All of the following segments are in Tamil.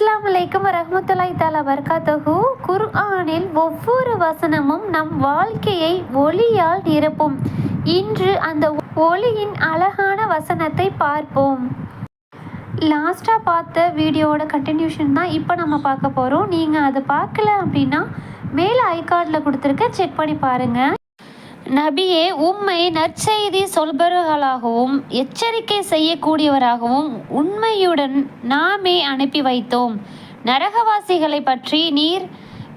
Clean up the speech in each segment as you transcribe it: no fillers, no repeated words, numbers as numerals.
அஸ்ஸலாமு அலைக்கும் வரஹ்மத்துல்லாஹி தஆலா வபரகாத்துஹு. குர்ஆனில் ஒவ்வொரு வசனமும் நம் வாழ்க்கையை ஒளியால் நிரப்பும். இன்று அந்த ஒளியின் அழகான வசனத்தை பார்ப்போம். லாஸ்ட்டாக பார்த்த வீடியோவோட கண்டினியூஷன் தான் இப்போ நம்ம பார்க்க போகிறோம். நீங்கள் அதை பார்க்கல அப்படின்னா மேலே ஐகார்டில் கொடுத்துருக்க செக் பண்ணி பாருங்கள். நபியே, உம்மை நற்செய்தி சொல்பவர்களாகவும் எச்சரிக்கை செய்யக்கூடியவராகவும் உண்மையுடன் நாமே அனுப்பி வைத்தோம். நரகவாசிகளை பற்றி நீர்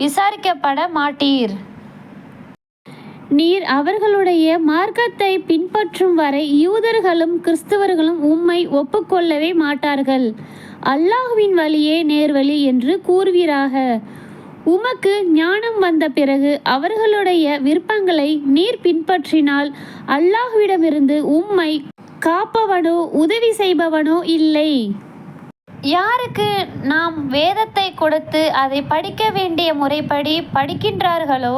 விசாரிக்கப்பட மாட்டீர். நீர் அவர்களுடைய மார்க்கத்தை பின்பற்றும் வரை யூதர்களும் கிறிஸ்தவர்களும் உம்மை ஒப்புக்கொள்ளவே மாட்டார்கள். அல்லாஹ்வின் வழியே நேர்வழி என்று கூறுவீராக. உமக்கு ஞானம் வந்த பிறகு அவர்களுடைய விருப்பங்களை நீர் பின்பற்றினால் அல்லாஹ்விடமிருந்து உம்மை காப்பவனோ உதவி செய்பவனோ இல்லை. யாருக்கு நாம் வேதத்தை கொடுத்து அதை படிக்க வேண்டிய முறைப்படி படிக்கின்றார்களோ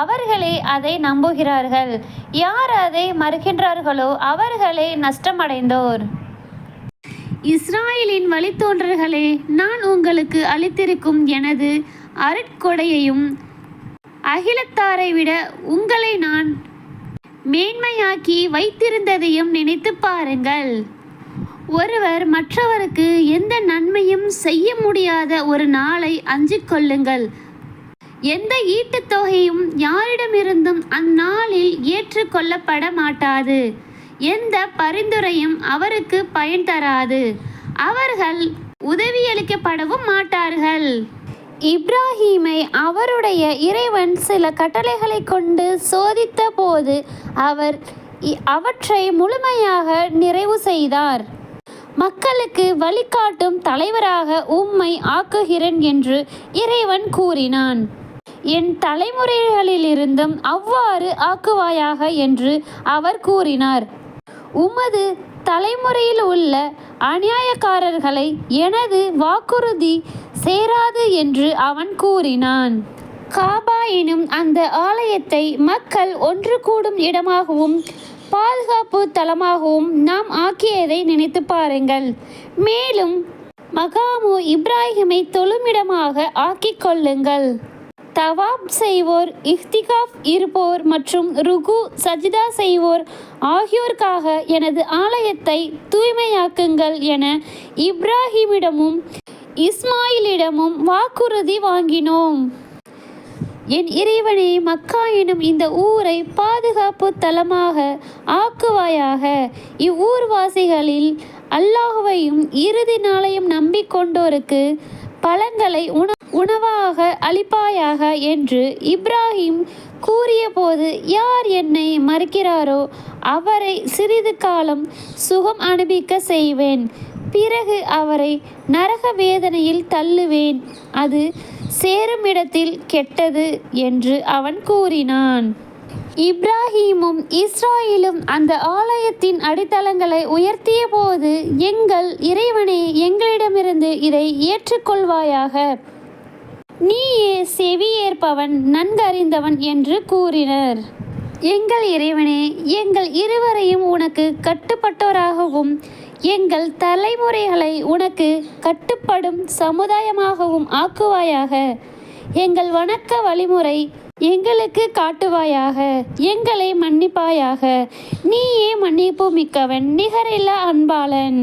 அவர்களே அதை நம்புகிறார்கள். யார் அதை மறுக்கின்றார்களோ அவர்களே நஷ்டமடைந்தோர். இஸ்ராயலின் வழித்தோன்றர்களே, நான் உங்களுக்கு அளித்திருக்கும் எனது அருட்கொடையையும் அகிலத்தாரை விட உங்களை நான் மேன்மையாக்கி வைத்திருந்ததையும் நினைத்து பாருங்கள். ஒருவர் மற்றவருக்கு எந்த நன்மையும் செய்ய முடியாத ஒரு நாளை அஞ்சிக் கொள்ளுங்கள். எந்த ஈட்டுத் தொகையும் யாரிடமிருந்தும் அந்நாளில் ஏற்றுக்கொள்ளப்பட மாட்டாது. எந்த பரிந்துரையும் அவருக்கு பயன் தராது. அவர்கள் உதவியளிக்கப்படவும் மாட்டார்கள். இப்ராஹீமை அவருடைய இறைவன் சில கட்டளைகளை கொண்டு சோதித்த போது அவர் அவற்றை முழுமையாக நிறைவு செய்தார். மக்களுக்கு வழிகாட்டும் தலைவராக உம்மை ஆக்குகிறேன் என்று இறைவன் கூறினான். என் தலைமுறைகளிலிருந்தும் அவ்வாறு ஆக்குவாயாக என்று அவர் கூறினார். உமது தலைமுறையில் உள்ள அநியாயக்காரர்களை எனது வாக்குறுதி சேராது என்று அவன் கூறினான். காபா எனும் அந்த ஆலயத்தை மக்கள் ஒன்று கூடும் இடமாகவும் பாதுகாப்பு தலமாகவும் நாம் ஆக்கியதை நினைத்து பாருங்கள். மேலும் மகாமு இப்ராஹிமை தொழுமிடமாக ஆக்கிக் கொள்ளுங்கள். தவாப் செய்வோர், இஹ்திகாஃப் இருப்போர் மற்றும் ருக்கு சஜிதா செய்வோர் ஆகியோருக்காக எனது ஆலயத்தை தூய்மையாக்குங்கள் என இப்ராஹிமிடமும் இஸ்மாயிலிடமும் வாக்குறுதி வாங்கினோம். என் இறைவனே, மக்கா எனும் இந்த ஊரை பாதுகாப்பு தலமாக ஆக்குவாயாக. இவ்வூர்வாசிகளில் அல்லாஹ்வையும் இறுதி நாளையும் நம்பிக்கொண்டோருக்கு பழங்களை உணவாக அளிப்பாயாக என்று இப்ராஹிம் கூறிய போது, யார் என்னை மறுக்கிறாரோ அவரை சிறிது காலம் சுகம் அனுபவிக்க செய்வேன். பிறகு அவரை நரக வேதனையில் தள்ளுவேன். அது சேரும் இடத்தில் கெட்டது என்று அவன் கூறினான். இப்ராஹீமும் இஸ்ராயேலும் அந்த ஆலயத்தின் அடித்தளங்களை உயர்த்திய போது, எங்கள் இறைவனே, எங்களிடமிருந்து இதை ஏற்றுக்கொள்வாயாக. நீயே செவியேற்பவன், நன்கறிந்தவன் என்று கூறினர். எங்கள் இறைவனே, எங்கள் இருவரையும் உனக்கு கட்டுப்பட்டோராகவும் எங்கள் தலைமுறைகளை உனக்கு கட்டுப்படும் சமுதாயமாகவும் ஆக்குவாயாக. எங்கள் வணக்க வழிமுறை எங்களுக்கு காட்டுவாயாக. எங்களை மன்னிப்பாயாக. நீயே மன்னிப்பு மிக்கவன், நிகரில்லா அன்பாளன்.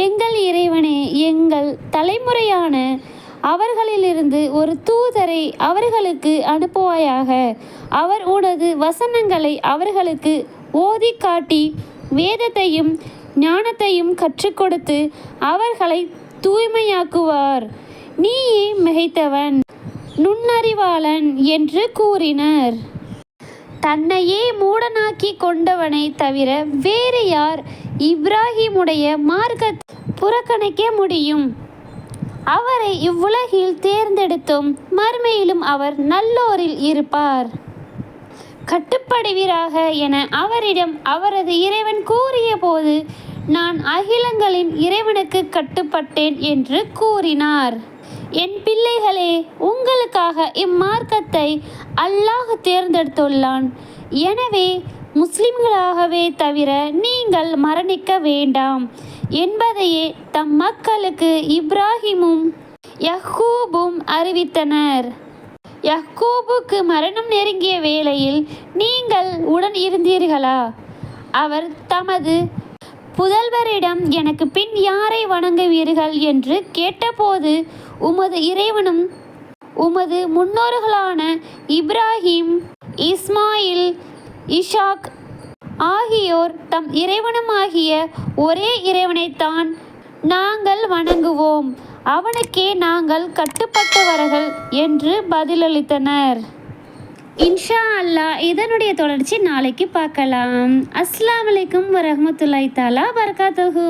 எங்கள் இறைவனே, எங்கள் தலைமுறையான அவர்களிலிருந்து ஒரு தூதரை அவர்களுக்கு அனுப்புவாயாக. அவர் உனது வசனங்களை அவர்களுக்கு ஓதி காட்டி வேதத்தையும் ஞானத்தையும் கற்றுக் கொடுத்து அவர்களை தூய்மையாக்குவார். நீயே மிகைத்தவன், நுண்ணறிவாளன் என்று கூறினர். தன்னையே மூடனாக்கி கொண்டவனை தவிர வேறு யார் இப்ராஹிமுடைய மார்க்கத்தை புறக்கணிக்க முடியும்? அவரை இவ்வுலகில் தேர்ந்தெடுத்தும் மறுமையிலும் அவர் நல்லோரில் இருப்பார். கட்டுப்படுவீராக என அவரிடம் அவரது இறைவன் கூறிய போது, நான் அகிலங்களின் இறைவனுக்கு கட்டுப்பட்டேன் என்று கூறினார். என் பிள்ளைகளே, உங்களுக்காக இம்மார்க்கத்தை அல்லாஹ் தேர்ந்தெடுத்துள்ளான். எனவே முஸ்லிம்களாகவே தவிர நீங்கள் மரணிக்க வேண்டாம் என்பதையே தம் மக்களுக்கு இப்ராஹிமும் யக்கூபும் அறிவித்தனர். யக்கூபுக்கு மரணம் நெருங்கிய வேளையில் நீங்கள் உடன் இருந்தீர்களா? அவர் தமது புதல்வரிடம் எனக்கு பின் யாரை வணங்குவீர்கள் என்று கேட்டபோது உமது இறைவனும் உமது முன்னோர்களான இப்ராஹிம், இஸ்மாயில், இஷாக் ஆகியோர் தம் இறைவனுமாகிய ஒரே இறைவனைத்தான் நாங்கள் வணங்குவோம், அவனுக்கே நாங்கள் கட்டுப்பட்டவர்கள் என்று பதிலளித்தனர். இன்ஷா அல்லாஹ் இதனுடைய தொடர்ச்சி நாளைக்கு பார்க்கலாம். அஸ்ஸலாமு அலைக்கும் வரஹ்மத்துல்லாஹி தஆலா வபரகாத்துஹு.